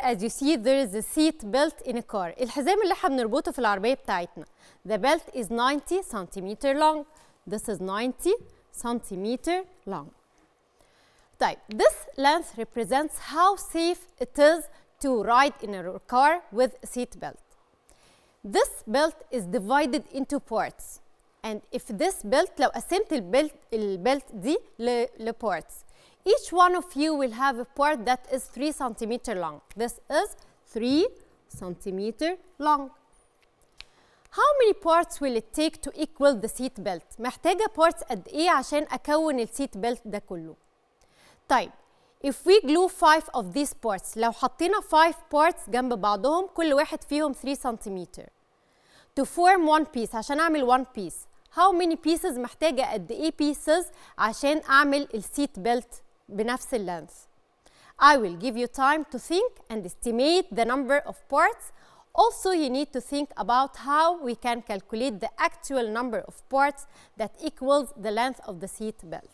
as you see there is a seat belt in a car. الحزام اللي احنا بنربطه في العربية بتاعتنا. The belt is 90 centimeter long. This is 90 centimeter long. طيب, this length represents how safe it is to ride in a car with a seat belt. This belt is divided into parts. And if this belt, لو قسمت البلت دي لparts, each one of you will have a part that is 3 centimeter long. This is 3 centimeter long. How many parts will it take to equal the seat belt? محتاجة parts قد إيه عشان أكون السيت belt ده كله؟ طيب, if we glue 5 of these parts, لو حطينا 5 parts جنب بعضهم كل واحد فيهم 3 centimeter to form one piece, عشان أعمل one piece, how many pieces محتاجة قد إيه pieces عشان أعمل السيت belt بنفس اللينث؟ I will give you time to think and estimate the number of parts. Also, you need to think about how we can calculate the actual number of parts that equals the length of the seat belt.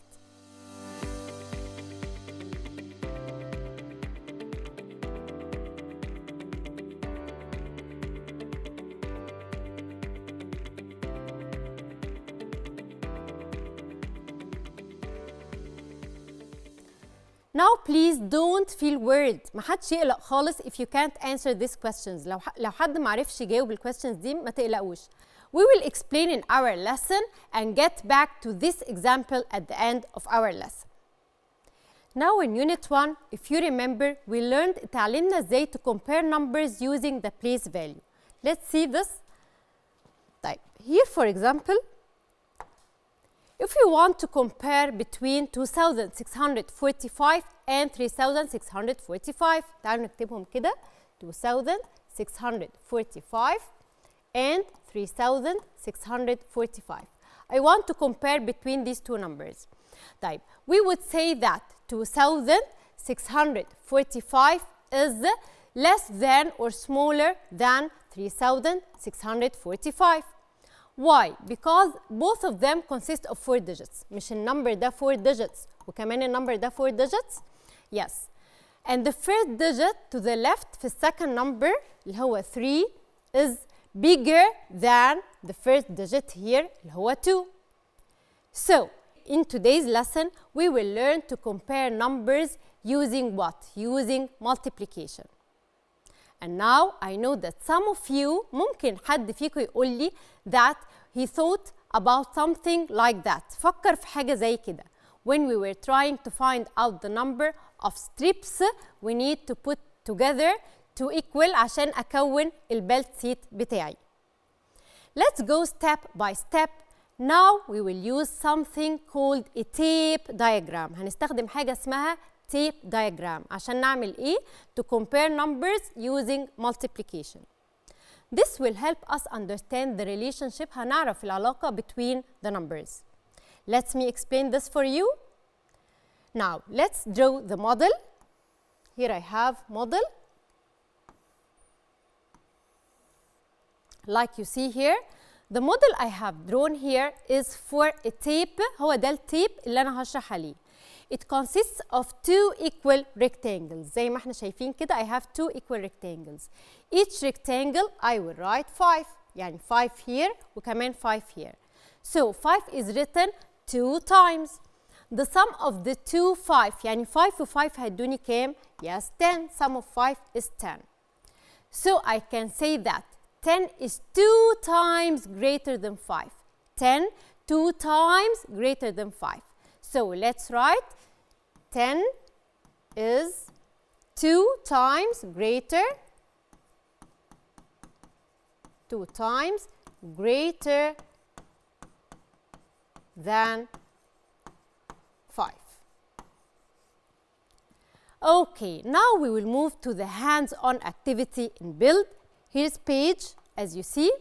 Now please don't feel worried. ما حدش يقلق خالص if you can't answer these questions. لو حد ما عرفش يجاوب الquestions دي ما تقلقوش. We will explain in our lesson and get back to this example at the end of our lesson. Now in unit 1, if you remember, we learned اتعلمنا ازاي to compare numbers using the place value. Let's see this. طيب, here for example, if you want to compare between 2645 and 3645, تعالوا نكتبهم كده, 2645 and 3645. I want to compare between these two numbers. طيب, we would say that 2645 is less than or smaller than 3645. Why? Because both of them consist of 4 digits. مش النمبر ده 4 digits وكمان النمبر ده 4 digits. Yes. And the first digit to the left في second number اللي هو 3 is bigger than the first digit here اللي هو 2. So, in today's lesson, we will learn to compare numbers using what? Using multiplication. And now I know that some of you ممكن حد فيكم يقول لي that he thought about something like that. فكر في حاجة زي كده. When we were trying to find out the number of strips we need to put together to equal عشان أكون البelt seat بتاعي. Let's go step by step. Now we will use something called a tape diagram. هنستخدم حاجة اسمها tape diagram عشان نعمل إيه؟ To compare numbers using multiplication. This will help us understand the relationship. هنعرف العلاقة between the numbers. Let me explain this for you. Now, let's draw the model. Here I have model. Like you see here, the model I have drawn here is for a tape. هو ده التيب اللي أنا هشرح عليه. It consists of 2 equal rectangles. زي ما احنا شايفين كده I have 2 equal rectangles. Each rectangle I will write 5. يعني 5 here وكمان 5 here. So 5 is written 2 times. The sum of the two 5 يعني 5 و 5 هيدوني كام؟ Yes 10. Sum of 5 is 10. So I can say that 10 is 2 times greater than 5. 10 2 times greater than 5. So let's write 10 is 2 times greater 2 times greater than 5. Okay, now we will move to the hands-on activity in build. Here's page as you see.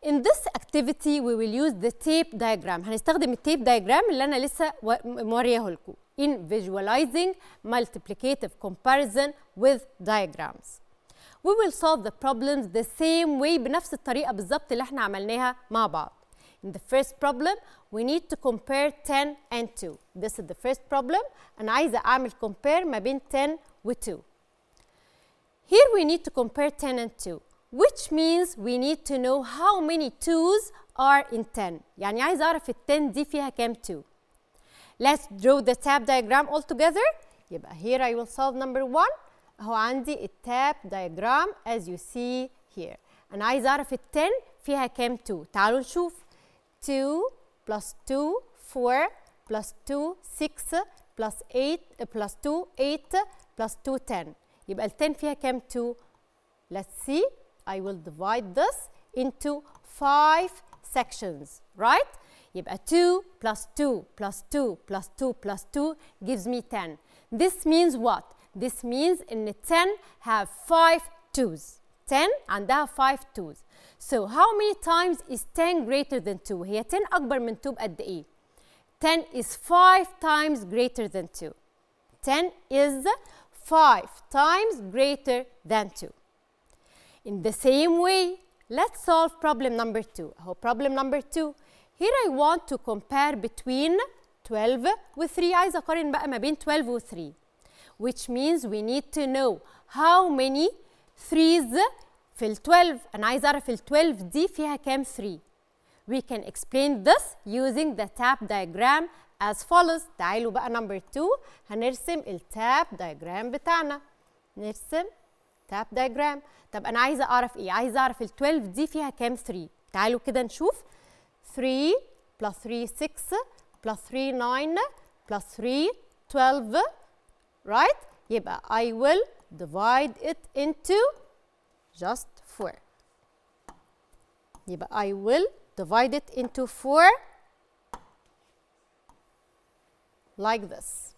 In this activity we will use the tape diagram. هنستخدم التيب diagram اللي أنا لسه مورياه لكم in visualizing multiplicative comparison with diagrams. We will solve the problems the same way بنفس الطريقة بالظبط اللي احنا عملناها مع بعض. In the first problem we need to compare 10 and 2. This is the first problem. أنا عايزة أعمل compare ما بين 10 و 2. Here we need to compare 10 and 2, which means we need to know how many 2's are in 10. يعني عايز أعرف ال 10 دي فيها كام 2. Let's draw the tab diagram all together. يبقى here I will solve number 1. أهو عندي ال tab diagram as you see here. أنا عايز أعرف ال 10 فيها كام 2. تعالوا نشوف. 2 plus 2 4 plus 2 6 plus 8 plus 2 8 plus 2 10. يبقى ال 10 فيها كام 2؟ Let's see. I will divide this into 5 sections, right? يبقى 2 plus 2 plus 2 plus 2 plus 2 gives me 10. This means what? This means إن 10 have 5 2's. 10 عندها 5 2's. So how many times is 10 greater than 2? هي 10 أكبر من 2 بقد إيه؟ 10 is 5 times greater than 2. 10 is 5 times greater than 2. In the same way, let's solve problem number 2. Problem number 2. Here I want to compare between 12 و 3. عايزة أقارن بقى ما بين 12 و 3. Which means we need to know how many 3's في ال 12. أنا عايزة أعرف ال 12 دي فيها كام 3. We can explain this using the tab diagram as follows. تعالوا بقى number 2 هنرسم ال tab diagram بتاعنا. نرسم tab diagram. طب أنا عايزة أعرف إيه؟ عايزة أعرف ال 12 دي فيها كام 3. تعالوا كده نشوف. 3 plus 3 6 plus 3 9 plus 3 12 right؟ يبقى I will divide it into just 4. يبقى I will divide it into 4 like this.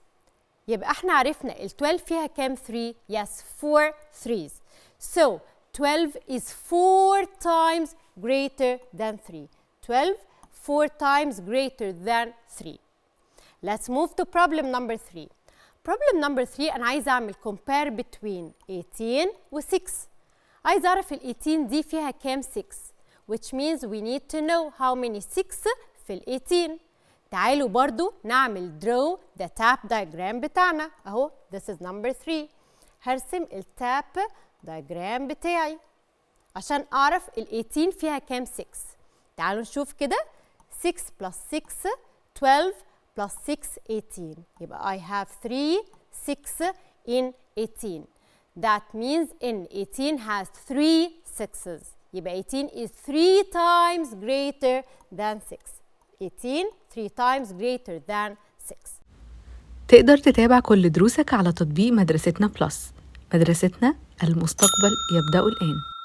يبقى احنا عرفنا ال 12 فيها كام 3؟ Yes, 4 3's. So 12 is 4 times greater than 3. 12 4 times greater than 3. Let's move to problem number 3. Problem number 3 أنا عايزة أعمل compare between 18 و 6. عايزة أعرف ال 18 دي فيها كام 6. Which means we need to know how many 6 في ال 18. تعالوا برضو نعمل draw the tab diagram بتاعنا. أهو this is number 3. هرسم ال tab diagram بتاعي عشان أعرف ال 18 فيها كام 6. تعالوا نشوف كده. 6 plus 6 12 plus 6 18. يبقى I have 3 6 in 18. That means in 18 has 3 6's. يبقى 18 is 3 times greater than 6. 18 3 times greater than 6. تقدر تتابع كل دروسك على تطبيق مدرستنا بلس. مدرستنا، المستقبل يبدأ الآن.